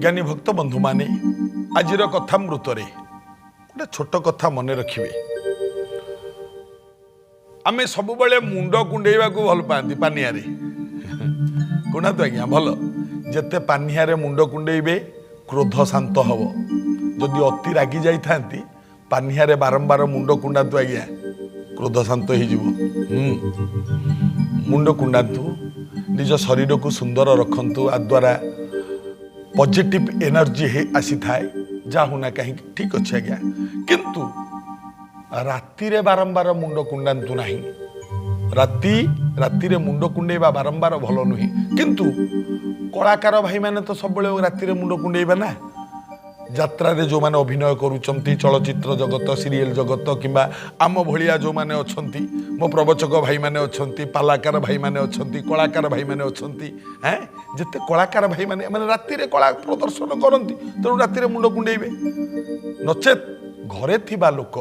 ज्ञानी भक्त बंधु माने आजिर कथा मृतरे गोटे छोट कथा मन रखिए आमे सब बेले मुंड कुंडेवा को भल पाती पानिया कुणा तो आज्ञा भल जेते पानिया मुंड कुंडेबे क्रोध शांत हम जदि अति रागी जाती पानिया बारंबार मुंड कुंडातु आज्ञा क्रोध शांत हो मुंड कुंडातु निज शरीर को सुंदर रखंतु आ द्वारा पॉजिटिव एनर्जी आसी थाए जाहुना कहीं ठीक अच्छे आज्ञा किंतु राति रे बारंबार मुंड कुंडातु नहीं राति रे मुंड कुंडेबा बारंबार भल नुहे किंतु कलाकार भाई माने तो सब राति रे मुंड कुंडेबा ना यात्रा रे जो माने अभिनय करूचंती चलचित्र जगत सीरियल जगत किंबा आम भलिया जो माने अछंती मो प्रवचक भाई माने अछंती पालाकार भाई माने अछंती कलाकार भाई माने अछंती हैं जते कलाकार भाई माने माने राति रे कला प्रदर्शन करंती तेणु राति रे मुंड कुंडेइबे नचेत घरे थिबा लोक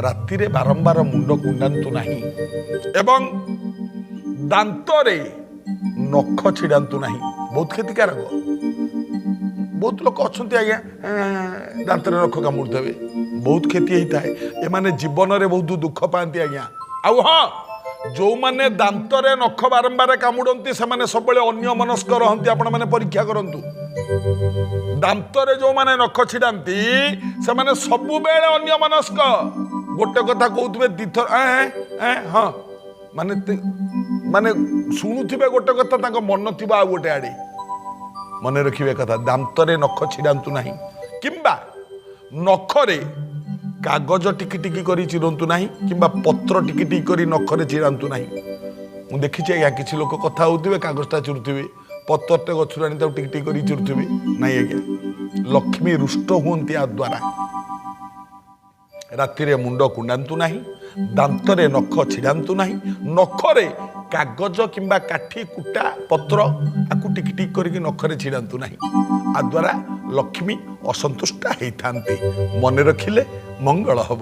राति रे बारंबार मुंड कुंडांतु नहीं एवं दांत रे नख छिड़ांतु नहीं बहुत क्षतिकारक बहुत लोक अच्छा आज्ञा दांत नख कामुड़े बहुत क्षति होता है एमाने जीवन में बहुत दुख पाती आज्ञा आउ हाँ जो मैंने दांत नख बारंबार कामुड़ती से सब अन्य मनस्क रहती आपण मैंने परीक्षा करंतु दांत जो मैंने नख छिड़ाती से सब बेले अन्य मनस्क गोटे कथा कहते दीथर हाँ माने माने शुणुवे गोटे कथा मन थी आ गोटे आड़े मन रखिए कथा दांत नख छिड़ातु नहीं किंबा नखरे कागज टिकी टिकी करी चिरंतु नहीं किंबा पत्र टिकी टिकी करी नखरे चिरांतु नहीं मुझे देखी आज्ञा किसी लोक कथा होते कागजटा चिरुवे पत्रटे गचुर आनी टिकी टिकी करी चिरुवे नहीं आज्ञा लक्ष्मी रुष्ट हुंती आ द्वारा राति मुंड कुंडातु नहीं दांत नख छिड़ातु नहीं नखरे कागज किंबा काठी कुटा पत्र आकु टिक टिक करके नखरे छिड़ातु नहीं आ द्वारा लक्ष्मी असंतुष्टा होता मन रखिले मंगल हम।